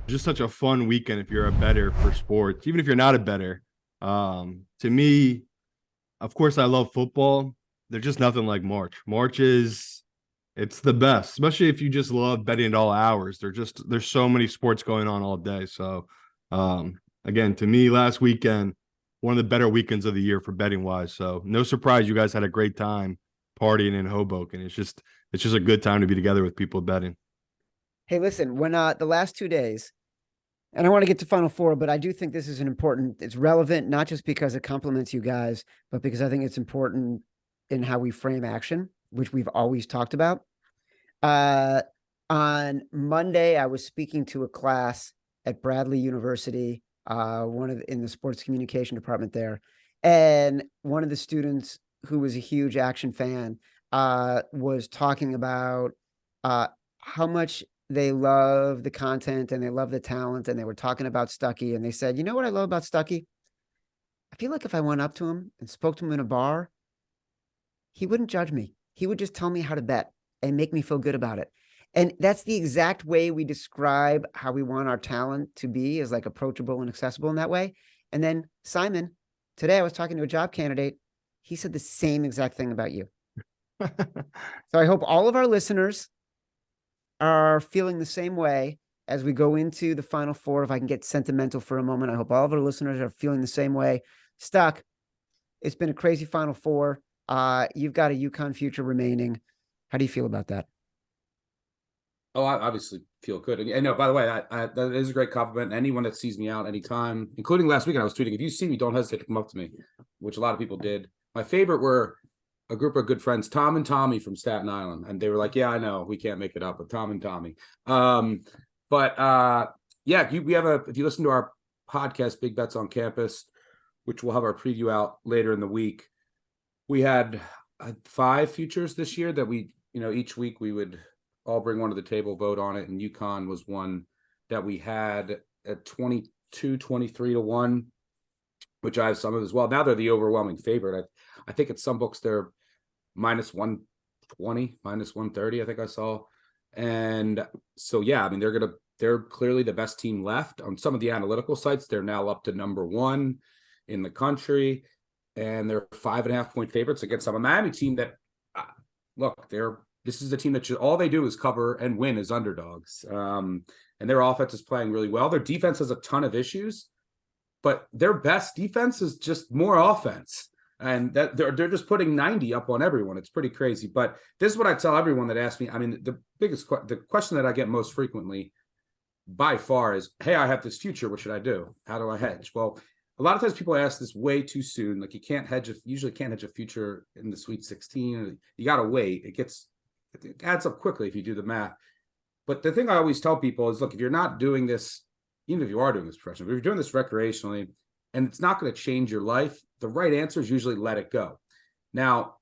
Just such a fun weekend if you're a bettor for sports, even if you're not a bettor. To me, of course, I love football. There's just nothing like March. March is it's the best, especially if you just love betting at all hours. There's so many sports going on all day. So, again, to me, last weekend, one of the better weekends of the year for betting wise. So, no surprise, you guys had a great time partying in Hoboken. It's just a good time to be together with people betting. Hey, listen, when the last 2 days, and I want to get to Final Four, but I do think this is it's relevant, not just because it complements you guys, but because I think it's important in how we frame action, which we've always talked about. Uh, on Monday, I was speaking to a class at Bradley University, in the sports communication department there. And one of the students who was a huge action fan, was talking about, how much they love the content and they love the talent. And they were talking about Stuckey. And they said, you know what I love about Stuckey? I feel like if I went up to him and spoke to him in a bar, he wouldn't judge me. He would just tell me how to bet and make me feel good about it. And that's the exact way we describe how we want our talent to be, is like approachable and accessible in that way. And then Simon, today I was talking to a job candidate. He said the same exact thing about you. So I hope all of our listeners are feeling the same way as we go into the Final Four. If I can get sentimental for a moment, I hope all of our listeners are feeling the same way. Stuck, it's been a crazy Final Four. You've got a UConn future remaining. How do you feel about that? Oh, I obviously feel good. And no, by the way, that is a great compliment. Anyone that sees me out anytime, including last weekend, I was tweeting, if you see me, don't hesitate to come up to me, which a lot of people did. My favorite were a group of good friends, Tom and Tommy from Staten Island. And they were like, yeah, I know we can't make it up, but Tom and Tommy. Yeah, we have if you listen to our podcast, Big Bets on Campus, which we'll have our preview out later in the week, we had 5 futures this year that each week we would all bring one to the table, vote on it. And UConn was one that we had at 22, 23 to 1, which I have some of as well. Now they're the overwhelming favorite. I think at some books they're minus 120, minus 130, I think I saw. And so, yeah, I mean, they're clearly the best team left. On some of the analytical sites, they're now up to number 1 in the country. And they're 5.5-point favorites against a Miami team that, look, this is a team that all they do is cover and win as underdogs. And their offense is playing really well. Their defense has a ton of issues, but their best defense is just more offense. And that they're just putting 90 up on everyone. It's pretty crazy. But this is what I tell everyone that asks me. I mean, the question that I get most frequently by far is, hey, I have this future. What should I do? How do I hedge? Well, a lot of times people ask this way too soon. Like, you usually can't hedge a future in the Sweet 16. You got to wait. It adds up quickly if you do the math. But the thing I always tell people is, look, if you're not doing this, even if you are doing this professionally, if you're doing this recreationally and it's not going to change your life, the right answer is usually let it go. Now,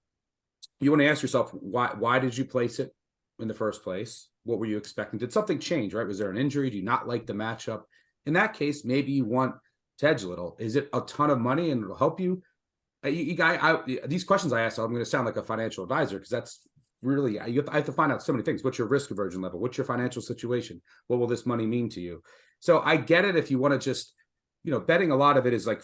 you want to ask yourself, why did you place it in the first place? What were you expecting? Did something change, right? Was there an injury? Do you not like the matchup? In that case, maybe you want to hedge a little. Is it a ton of money and it'll help you? These questions I ask, I'm going to sound like a financial advisor, because that's really, I have to find out so many things. What's your risk aversion level? What's your financial situation? What will this money mean to you? So I get it if you want to just, betting, a lot of it is like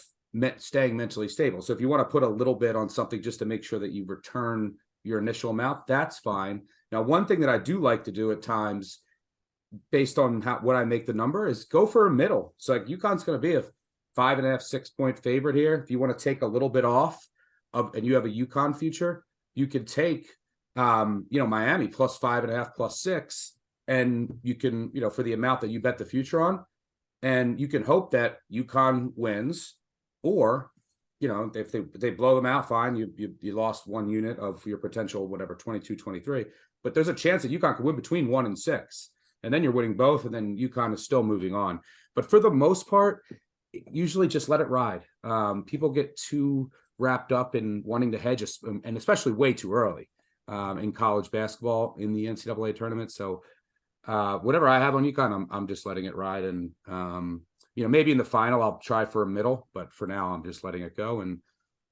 staying mentally stable. So if you want to put a little bit on something just to make sure that you return your initial amount, that's fine. Now, one thing that I do like to do at times, based on what I make the number, is go for a middle. So like UConn's going to be a 5.5, 6-point favorite here. If you want to take a little bit off and you have a UConn future, you could take Miami plus 5.5, plus 6, and you can, for the amount that you bet the future on, and you can hope that UConn wins, or, if they blow them out, fine, you lost 1 unit of your potential, whatever, 22, 23, but there's a chance that UConn could win between 1 and 6, and then you're winning both, and then UConn is still moving on. But for the most part, usually just let it ride. People get too wrapped up in wanting to hedge, and especially way too early in college basketball in the NCAA tournament. So whatever I have on UConn, I'm just letting it ride. And, maybe in the final, I'll try for a middle, but for now, I'm just letting it go. And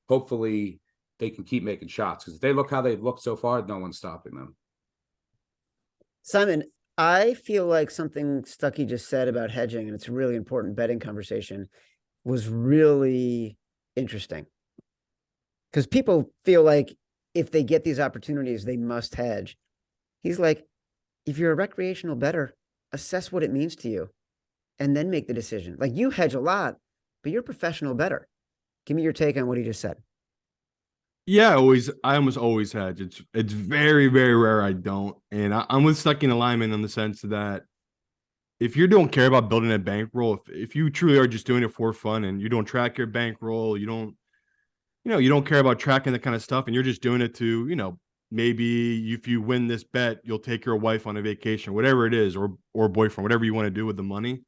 hopefully they can keep making shots, because if they look how they've looked so far, no one's stopping them. Simon, I feel like something Stuckey just said about hedging, and it's a really important betting conversation, was really interesting. Because people feel like if they get these opportunities, they must hedge. He's like, if you're a recreational bettor, assess what it means to you and then make the decision. Like, you hedge a lot, but you're a professional bettor. Give me your take on what he just said. Yeah, I almost always hedge. It's very, very rare I don't. And I'm with Stucky alignment in the sense that if you don't care about building a bankroll, if you truly are just doing it for fun and you don't track your bankroll, you don't care about tracking that kind of stuff, and you're just doing it to, maybe if you win this bet, you'll take your wife on a vacation, whatever it is, or boyfriend, whatever you want to do with the money.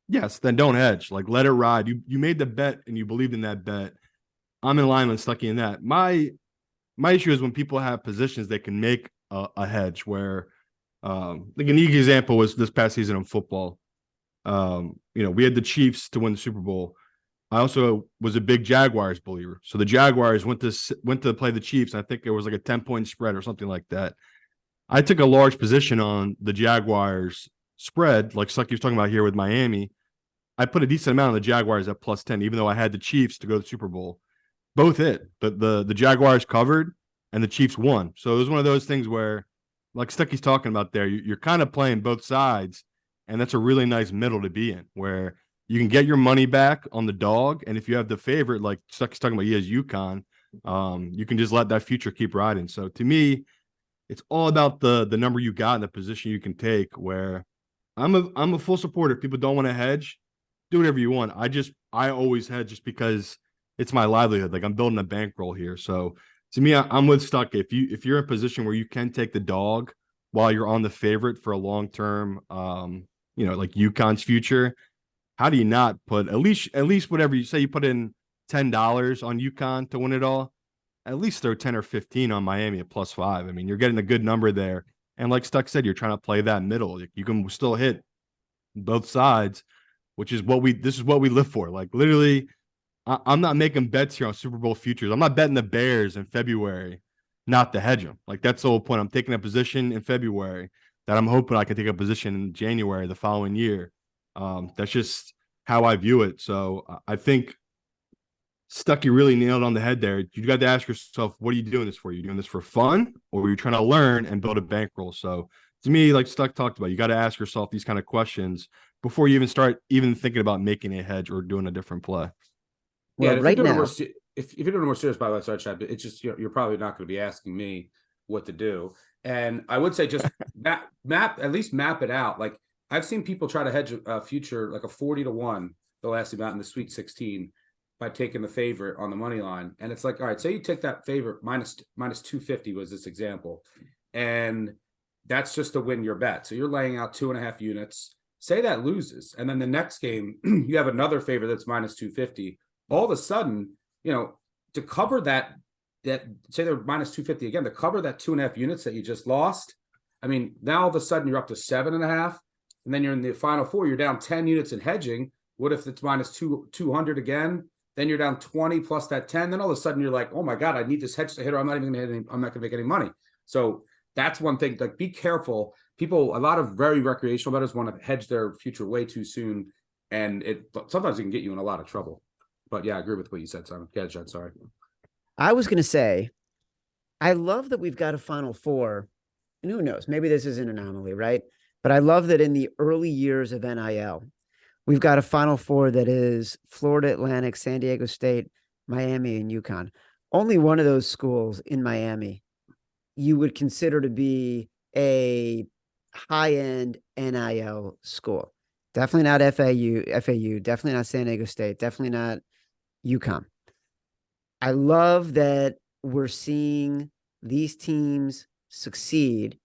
Yes, then don't hedge. Like, let it ride. You made the bet and you believed in that bet. I'm in line with Stucky in that. My issue is when people have positions they can make a hedge where, like an easy example was this past season in football. We had the Chiefs to win the Super Bowl. I also was a big Jaguars believer. So the Jaguars went to play the Chiefs. I think it was like a 10-point spread or something like that. I took a large position on the Jaguars spread, like Stucky was talking about here with Miami. I put a decent amount on the Jaguars at +10, even though I had the Chiefs to go to the Super Bowl. Both hit. The Jaguars covered and the Chiefs won. So it was one of those things where, like Stucky's talking about there, you're kind of playing both sides, and that's a really nice middle to be in, where you can get your money back on the dog, and if you have the favorite, like Stucky's talking about, he has UConn, you can just let that future keep riding. So to me, it's all about the number you got and the position you can take. Where I'm a full supporter. If people don't want to hedge, do whatever you want. I always hedge just because it's my livelihood. Like, I'm building a bankroll here. So to me, I'm with Stuck. If you're in a position where you can take the dog while you're on the favorite for a long term, like UConn's future, how do you not put at least whatever you say, you put in $10 on UConn to win it all, at least throw 10 or 15 on Miami at +5. I mean, you're getting a good number there. And like Stuck said, you're trying to play that middle. You can still hit both sides, which is this is what we live for. Like, literally, I'm not making bets here on Super Bowl futures. I'm not betting the Bears in February not to hedge them. Like, that's the whole point. I'm taking a position in February that I'm hoping I can take a position in January the following year. That's just how I view it. So I think Stucky really nailed on the head there. You got to ask yourself, what are you doing this for? Are you doing this for fun, or are you trying to learn and build a bankroll? So to me, like Stuck talked about, you got to ask yourself these kind of questions before you even start thinking about making a hedge or doing a different play. Yeah, Well, if right you're doing now, if you're doing a more serious, by the way, sorry, Chad, it's just you're probably not going to be asking me what to do. And I would say just at least map it out. Like, I've seen people try to hedge a future like a 40-1 the last amount in the Sweet 16 by taking the favorite on the money line. And it's like, all right, say you take that favorite minus 250 was this example, and that's just to win your bet. So you're laying out 2.5 units. Say that loses, and then the next game you have another favorite that's minus 250. All of a sudden, to cover that say they're minus 250 again, to cover that 2.5 units that you just lost. I mean, now all of a sudden you're up to 7.5, and then you're in the final four, you're down 10 units in hedging. What if it's minus 200 again? Then you're down 20 plus that 10. Then all of a sudden you're like, oh my God, I need this hedge to hit, or I'm not going to make any money. So that's one thing. Like, be careful. People, a lot of very recreational bettors want to hedge their future way too soon, and sometimes it can get you in a lot of trouble. But yeah, I agree with what you said, Simon. Yeah, Chad, sorry. I was going to say, I love that we've got a Final Four, and who knows, maybe this is an anomaly, right? But I love that in the early years of NIL, we've got a Final Four that is Florida Atlantic, San Diego State, Miami, and UConn. Only one of those schools in Miami you would consider to be a high-end NIL school. Definitely not FAU, definitely not San Diego State, definitely not UConn. I love that we're seeing these teams succeed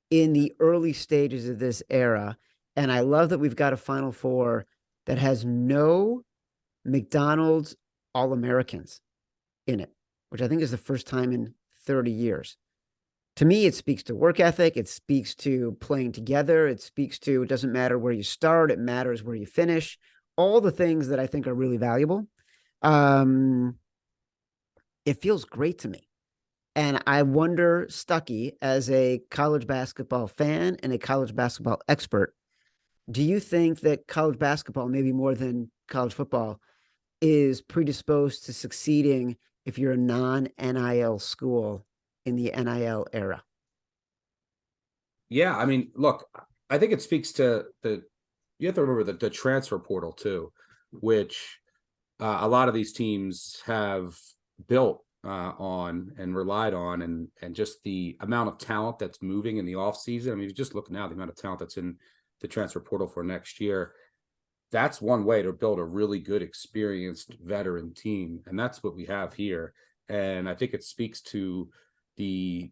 in the early stages of this era. And I love that we've got a Final Four that has no McDonald's All-Americans in it, which I think is the first time in 30 years. To me, it speaks to work ethic. It speaks to playing together. It speaks to, it doesn't matter where you start. It matters where you finish. All the things that I think are really valuable. It feels great to me. And I wonder, Stuckey, as a college basketball fan and a college basketball expert, do you think that college basketball, maybe more than college football, is predisposed to succeeding if you're a non-NIL school in the NIL era? Yeah, I mean, look, I think it speaks to you have to remember the transfer portal too, which a lot of these teams have built on and relied on, and just the amount of talent that's moving in the offseason. I mean, if you just look now, the amount of talent that's in the transfer portal for next year, that's one way to build a really good, experienced veteran team. And that's what we have here. And I think it speaks to the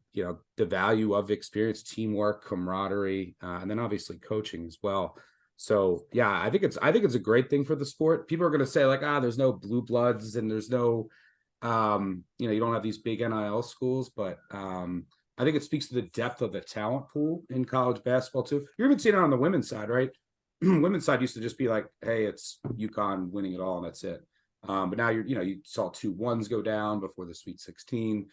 value of experience, teamwork, camaraderie, and then obviously coaching as well. So yeah, I think it's a great thing for the sport. People are going to say like, there's no blue bloods and there's no, you don't have these big NIL schools, but I think it speaks to the depth of the talent pool in college basketball too. You're even seeing it on the women's side, right? Women's side used to just be like, hey, it's UConn winning it all and that's it. But now you saw 2 1s go down before the Sweet 16.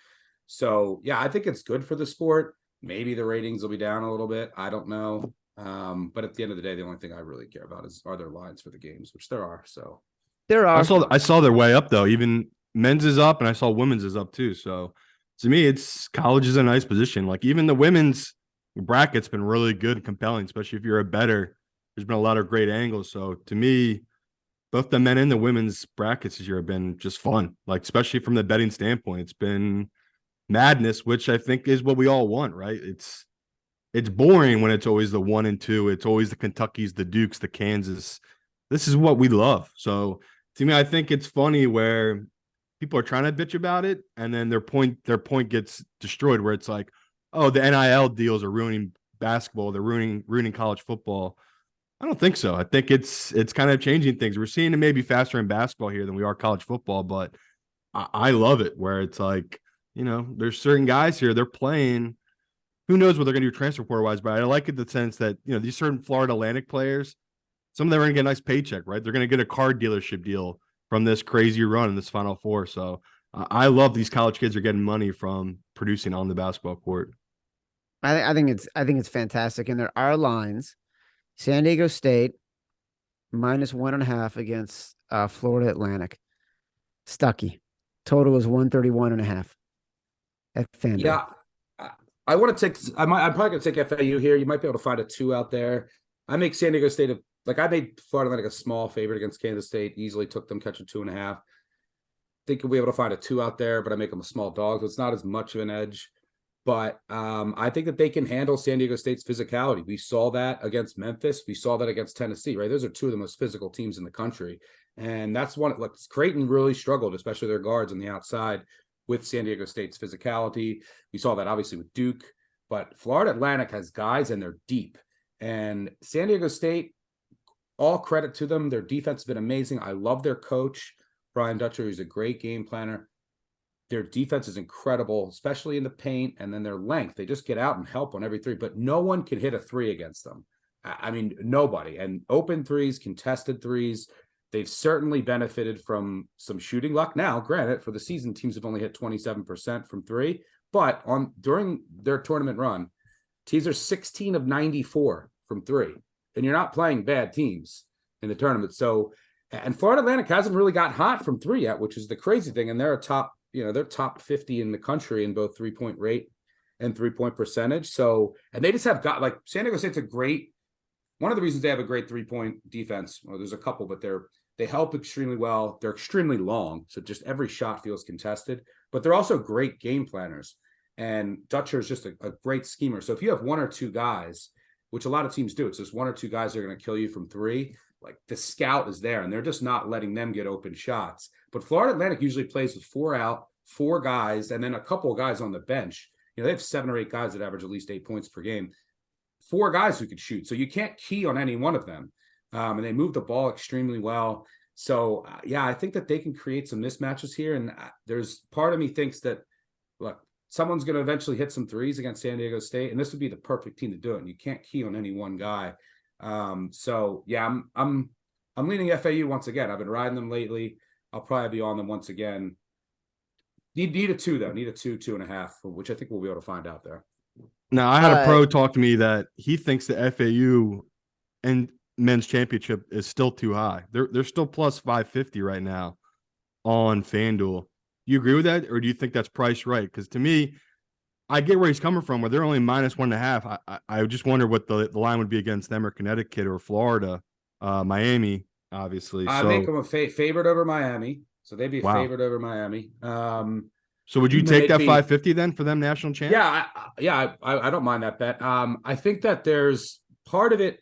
So yeah, I think it's good for the sport. Maybe the ratings will be down a little bit. I don't know. But at the end of the day, the only thing I really care about are there lines for the games, which there are. So There are. I saw their way up though. Even men's is up, and I saw women's is up too. So to me, it's college is a nice position. Like even the women's bracket's been really good and compelling, especially if you're a better. There's been a lot of great angles. So to me, both the men and the women's brackets this year have been just fun. Like especially from the betting standpoint, it's been madness, which I think is what we all want, right? It's boring when it's always the 1 and 2. It's always the Kentuckys, the Dukes, the Kansas. This is what we love. So to me, I think it's funny where people are trying to bitch about it, and then their point gets destroyed. Where it's like, oh, the NIL deals are ruining basketball. They're ruining college football. I don't think so. I think it's kind of changing things. We're seeing it maybe faster in basketball here than we are college football, but I love it where it's like, there's certain guys here, they're playing. Who knows what they're going to do transfer portal wise, but I like it the sense that, these certain Florida Atlantic players, some of them are going to get a nice paycheck, right? They're going to get a car dealership deal from this crazy run in this Final Four. So I love these college kids are getting money from producing on the basketball court. I think it's fantastic. And there are lines. San Diego State -1.5 against Florida Atlantic. Stuckey. Total is 131.5 at FanDuel. yeah, I want to take. I'm probably going to take FAU here. You might be able to find a 2 out there. I make San Diego State I made Florida Atlantic a small favorite against Kansas State. Easily took them catching 2.5. Think we'll be able to find a 2 out there, but I make them a small dog, so it's not as much of an edge. But I think that they can handle San Diego State's physicality. We saw that against Memphis. We saw that against Tennessee, right? Those are 2 of the most physical teams in the country. And that's one, like Creighton really struggled, especially their guards on the outside with San Diego State's physicality. We saw that obviously with Duke, but Florida Atlantic has guys and they're deep. And San Diego State, all credit to them. Their defense has been amazing. I love their coach, Brian Dutcher, who's a great game planner. Their defense is incredible, especially in the paint, and then their length. They just get out and help on every 3, but no one can hit a 3 against them. I mean, nobody. And open 3s, contested 3s, they've certainly benefited from some shooting luck. Now, granted, for the season, teams have only hit 27% from 3, but during their tournament run, teams are 16 of 94 from 3, and you're not playing bad teams in the tournament. So, and Florida Atlantic hasn't really got hot from 3 yet, which is the crazy thing. And they're they're top 50 in the country in both 3-point rate and 3-point percentage. So, and they just have got like San Diego State's one of the reasons they have a great 3-point defense. Well, there's a couple, but they help extremely well. They're extremely long. So just every shot feels contested, but they're also great game planners. And Dutcher is just a great schemer. So if you have 1 or 2 guys, which a lot of teams do, it's just 1 or 2 guys that are going to kill you from 3. Like the scout is there and they're just not letting them get open shots. But Florida Atlantic usually plays with 4 out, 4 guys, and then a couple of guys on the bench. They have 7 or 8 guys that average at least 8 points per game. 4 guys who could shoot. So you can't key on any one of them. And they move the ball extremely well. So yeah, I think that they can create some mismatches here. And there's part of me thinks that, look, someone's going to eventually hit some 3s against San Diego State, and this would be the perfect team to do it. And you can't key on any one guy. So yeah, I'm leaning FAU once again. I've been riding them lately. I'll probably be on them once again. Need a 2 though. Need a 2.5, which I think we'll be able to find out there. Now, I had a pro talk to me that he thinks the FAU and men's championship is still too high. They're still plus 550 right now on FanDuel. You agree with that, or do you think that's priced right? Because to me, I get where he's coming from. Where they're only minus 1.5. I just wonder what the line would be against them, or Connecticut or Florida, Miami, obviously. I So make them a favorite over Miami, so they'd be a wow. favorite over Miami. So would you and take they'd that be- 550 then for them national champ? I don't mind that bet. I think that there's part of it,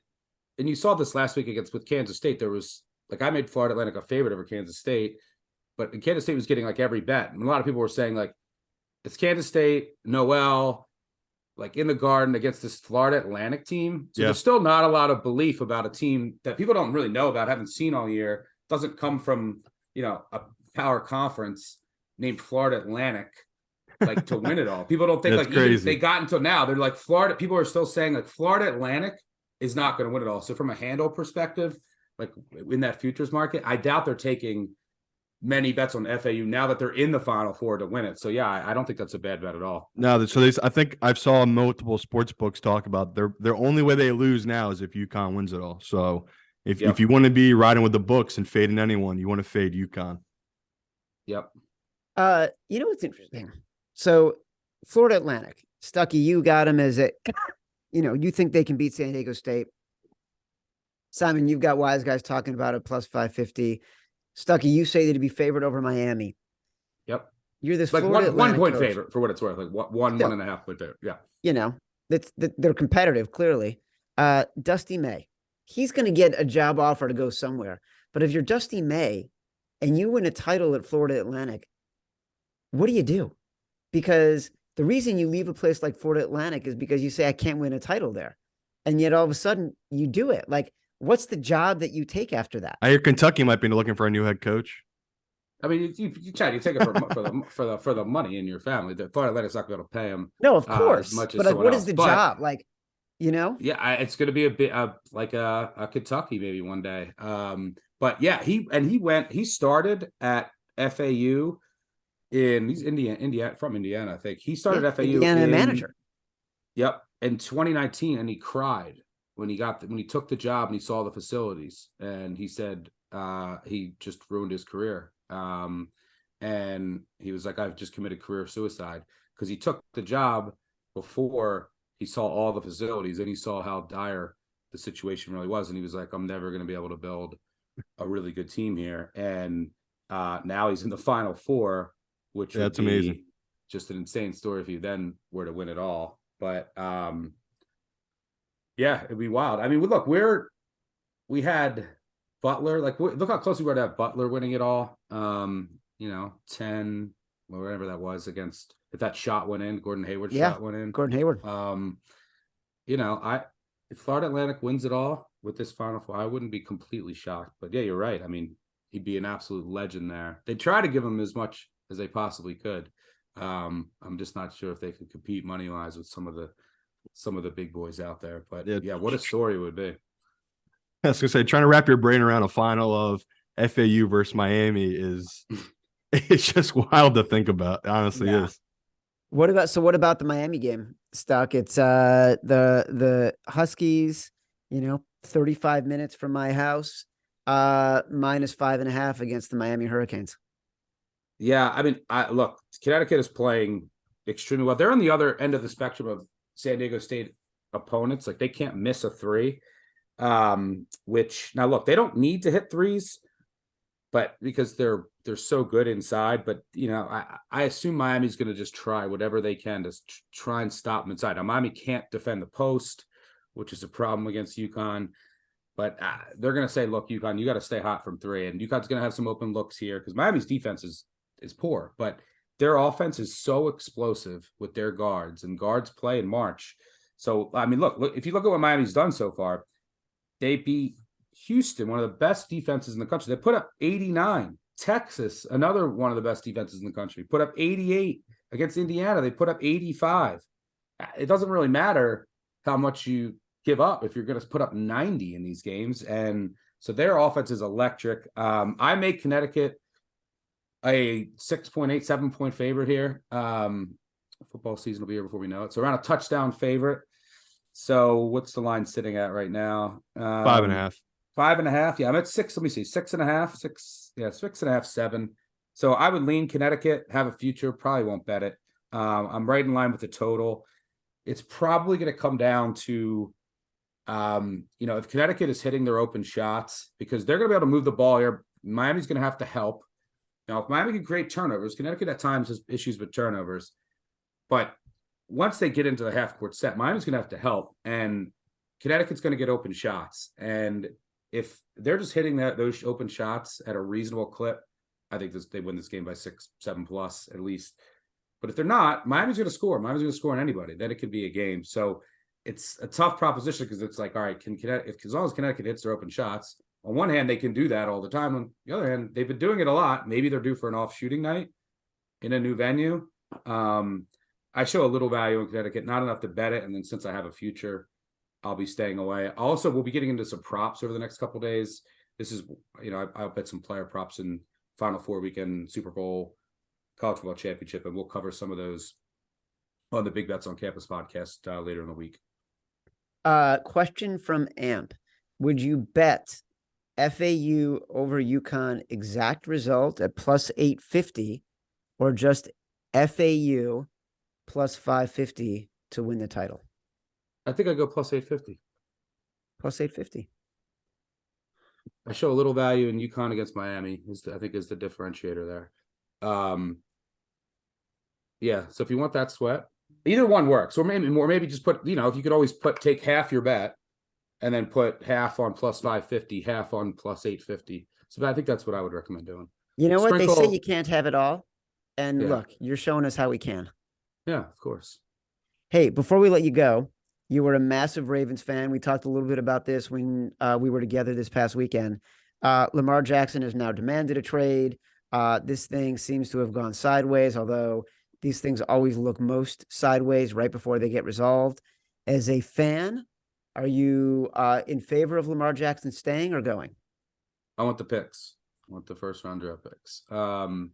and you saw this last week with Kansas State. There was I made Florida Atlantic a favorite over Kansas State, but Kansas State was getting every bet, and a lot of people were saying it's Kansas State, Noel, in the Garden against this Florida Atlantic team. So there's still not a lot of belief about a team that people don't really know about, haven't seen all year. Doesn't come from, a power conference named Florida Atlantic, to win it all. People don't think even they got until now. They're Florida. People are still saying Florida Atlantic is not going to win it all. So from a handle perspective, in that futures market, I doubt they're taking many bets on FAU now that they're in the Final Four to win it. So I don't think that's a bad bet at all. No, so I think I've saw multiple sports books talk about their only way they lose now is if UConn wins it all. So if you want to be riding with the books and fading anyone, you want to fade UConn. Yep. You know what's interesting? So Florida Atlantic, Stucky, you got them as you think they can beat San Diego State. Simon, you've got wise guys talking about it plus 550. Stucky, you say they'd be favored over Miami. Yep. You're this Florida one point coach. favorite for what it's worth. 1.5 point favorite. Yeah. They're competitive, clearly. Dusty May, he's going to get a job offer to go somewhere. But if you're Dusty May and you win a title at Florida Atlantic, what do? Because the reason you leave a place like Florida Atlantic is because you say, I can't win a title there. And yet all of a sudden you do it. What's the job that you take after that? I hear Kentucky might be looking for a new head coach. I mean, you take it for the money in your family. The Florida Atlantic's not going to pay him. No, of course. As much as but someone what else. is the job? Yeah, it's going to be a bit like a Kentucky maybe one day. But yeah, he started at FAU he's Indiana from Indiana, I think. He started FAU Indiana manager. Yep, in 2019, and he cried when he took the job and he saw the facilities, and he said he just ruined his career. And he was like, I've just committed career suicide, because he took the job before he saw all the facilities and he saw how dire the situation really was. And he was like, I'm never going to be able to build a really good team here. And now he's in the Final Four, which that's amazing. Just an insane story if he then were to win it all. But it'd be wild. I mean, look, we had Butler, look how close we were to have Butler winning it all. 10, whatever that was, against, if that shot went in, Gordon Hayward's shot went in. Gordon Hayward. If Florida Atlantic wins it all with this Final Four, I wouldn't be completely shocked. But yeah, you're right. I mean, he'd be an absolute legend there. They try to give him as much as they possibly could. I'm just not sure if they could compete money wise with some of the big boys out there. But yeah, what a story it would be. I was gonna say, trying to wrap your brain around a final of FAU versus Miami is it's just wild to think about. It honestly is. What about the Miami game, Stuck? It's the Huskies, 35 minutes from my house, minus 5.5 against the Miami Hurricanes. Yeah, I mean, look, Connecticut is playing extremely well. They're on the other end of the spectrum of San Diego State opponents. They can't miss a three. Which, now look, they don't need to hit threes, but because they're so good inside. But I assume Miami's going to just try whatever they can to try and stop them inside. Now Miami can't defend the post, which is a problem against UConn. But they're going to say, look, UConn, you got to stay hot from three, and UConn's going to have some open looks here because Miami's defense is poor, but their offense is so explosive with their guards, and guards play in March. So I mean, look, if you look at what Miami's done so far. They beat Houston, one of the best defenses in the country. They put up 89. Texas, another one of the best defenses in the country, put up 88. Against Indiana, they put up 85. It doesn't really matter how much you give up if you're going to put up 90 in these games. And so their offense is electric. I make Connecticut a 6.8, 7-point favorite here. Football season will be here before we know it. So around a touchdown favorite. So what's the line sitting at right now? 5.5. 5.5. Yeah, I'm at 6. Let me see. 6.5. 6. Yeah, 6.5, 7. So I would lean Connecticut, have a future. Probably won't bet it. I'm right in line with the total. It's probably going to come down to, if Connecticut is hitting their open shots, because they're going to be able to move the ball here. Miami's going to have to help. Now, if Miami can create turnovers, Connecticut at times has issues with turnovers. But once they get into the half-court set, Miami's going to have to help. And Connecticut's going to get open shots. And if they're just hitting those open shots at a reasonable clip, I think they win this game by 6, 7 plus at least. But if they're not, Miami's going to score. Miami's going to score on anybody. Then it could be a game. So it's a tough proposition because it's like, all right, as long as Connecticut hits their open shots, on one hand, they can do that all the time. On the other hand, they've been doing it a lot. Maybe they're due for an off shooting night in a new venue. I show a little value in Connecticut, not enough to bet it. And then since I have a future, I'll be staying away. Also, we'll be getting into some props over the next couple of days. This is, I'll bet some player props in Final Four weekend, Super Bowl, College Football Championship, and we'll cover some of those on the Big Bets on Campus podcast later in the week. Question from Amp. Would you bet FAU over UConn exact result at plus 850 or just FAU plus 550 to win the title? I think I go plus 850. Plus 850. I show a little value in UConn against Miami. I think is the differentiator there. Yeah. So if you want that sweat, either one works, or maybe just put, if you could always take half your bet and then put half on plus 550, half on plus 850. So I think that's what I would recommend doing. You know what? They say you can't have it all. And Yeah. Look, you're showing us how we can. Yeah, of course. Hey, before we let you go, you were a massive Ravens fan. We talked a little bit about this when we were together this past weekend. Lamar Jackson has now demanded a trade. This thing seems to have gone sideways, although these things always look most sideways right before they get resolved. As a fan, are you in favor of Lamar Jackson staying or going? I want the picks. I want the first round draft picks. Well,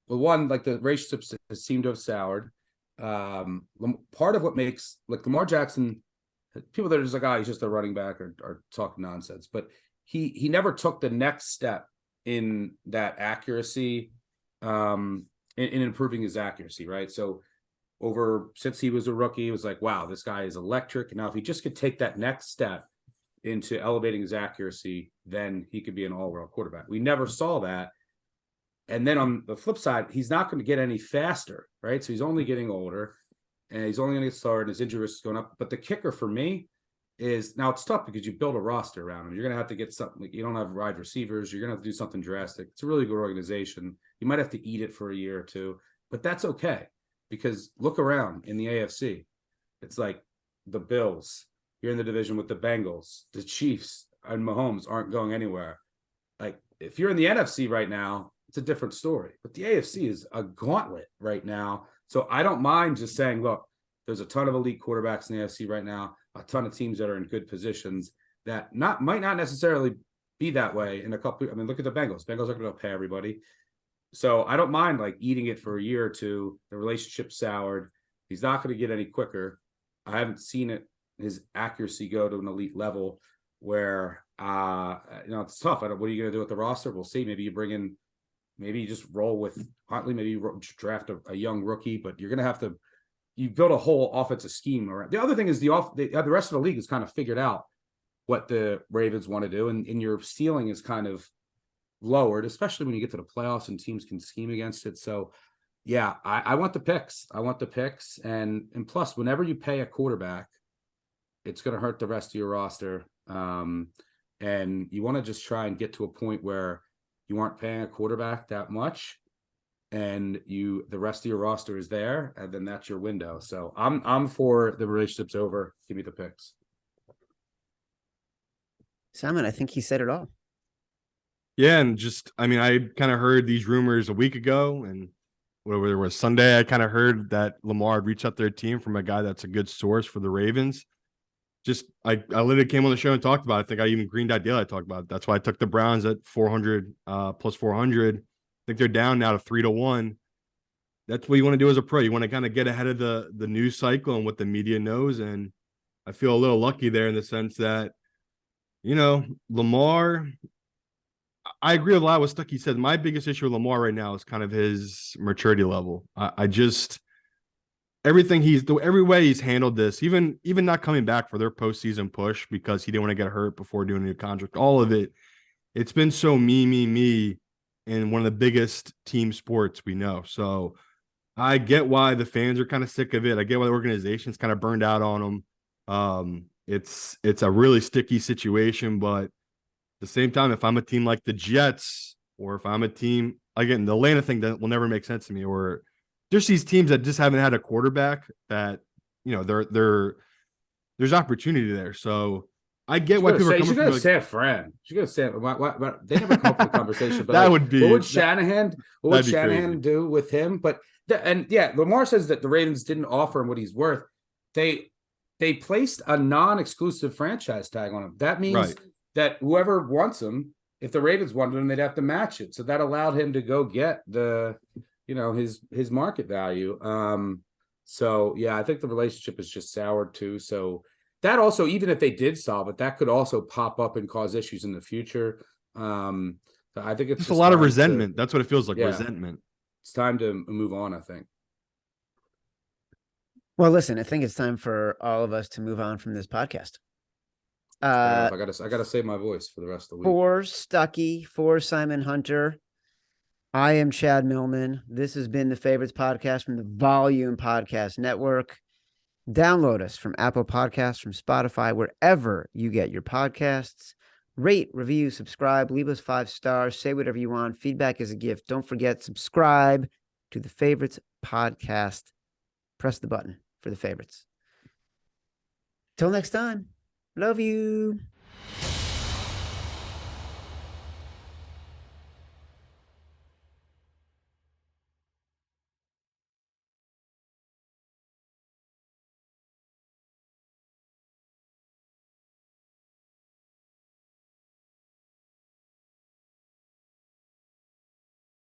one, like the relationships seem to have soured. Part of what makes Lamar Jackson, people that are just like, he's just a running back are talking nonsense, but he never took the next step in that accuracy, in improving his accuracy, right? So since he was a rookie, it was like, wow, this guy is electric. Now, if he just could take that next step into elevating his accuracy, then he could be an all-world quarterback. We never saw that. And then on the flip side, he's not going to get any faster, right? So he's only getting older, and he's only going to get slower, and his injury risk is going up. But the kicker for me is, now it's tough because you build a roster around him. You're going to have to get something. You don't have wide receivers. You're going to have to do something drastic. It's a really good organization. You might have to eat it for a year or two, but that's okay, because look around in the AFC. It's like the Bills. You're in the division with the Bengals. The Chiefs and Mahomes aren't going anywhere. Like, if you're in the NFC right now, it's a different story. But the AFC is a gauntlet right now. So I don't mind just saying, look, there's a ton of elite quarterbacks in the AFC right now, a ton of teams that are in good positions that might not necessarily be that way in a couple. I mean, look at the Bengals. Bengals are going to pay everybody. So I don't mind eating it for a year or two. The relationship soured. He's not going to get any quicker. I haven't seen his accuracy go to an elite level where, it's tough. What are you going to do with the roster? We'll see. Maybe you just roll with Huntley. Maybe you draft a young rookie, but you're going to have to, you build a whole offensive scheme around. The other thing is the rest of the league has kind of figured out what the Ravens want to do. And your ceiling is kind of lowered, especially when you get to the playoffs and teams can scheme against it. So yeah, I want the picks. I want the picks. And plus, whenever you pay a quarterback, it's going to hurt the rest of your roster. And you want to just try and get to a point where you aren't paying a quarterback that much, and the rest of your roster is there, and then that's your window. So I'm for the relationship's over. Give me the picks. Simon, I think he said it all. Yeah, and I kind of heard these rumors a week ago, and whatever it was Sunday, I kind of heard that Lamar had reached out to their team from a guy that's a good source for the Ravens. I literally came on the show and talked about it. I think I even greened that deal I talked about. That's why I took the Browns at 400 plus 400. think they're down now to 3-1. That's what you want to do as a pro. You want to kind of get ahead of the news cycle and what the media knows. And I feel a little lucky there in the sense that, Lamar, I agree with a lot with Stuckey said. My biggest issue with Lamar right now is kind of his maturity level. I just every way he's handled this, even not coming back for their postseason push because he didn't want to get hurt before doing a new contract. All of it, it's been so me in one of the biggest team sports we know. So I get why the fans are kind of sick of it. I get why the organization's kind of burned out on them. It's a really sticky situation, but at the same time, if I'm a team like the Jets, or if I'm a team, again, the Atlanta thing that will never make sense to me, or there's these teams that just haven't had a quarterback that, there's opportunity there. So I get why people are coming from. You should go to San Fran. You should go to San. Why, they never come up with a conversation. But that would be. What would Shanahan? What would Shanahan crazy. do with him? But Lamar says that the Ravens didn't offer him what he's worth. They placed a non-exclusive franchise tag on him. That means that whoever wants him, if the Ravens wanted him, they'd have to match it. So that allowed him to go get his market value. So yeah, I think the relationship is just soured too. So that also, even if they did solve it, that could also pop up and cause issues in the future. So I think it's just a lot of resentment. That's what it feels like. Yeah. Resentment. It's time to move on, I think. Well, listen, I think it's time for all of us to move on from this podcast. I gotta save my voice for the rest of the week. For Stuckey, for Simon Hunter, I am Chad Millman. This has been the Favorites Podcast from the Volume Podcast Network. Download us from Apple Podcasts, from Spotify, wherever you get your podcasts. Rate, review, subscribe, leave us 5 stars, say whatever you want. Feedback is a gift. Don't forget, subscribe to the Favorites Podcast. Press the button for the favorites. Till next time. Love you.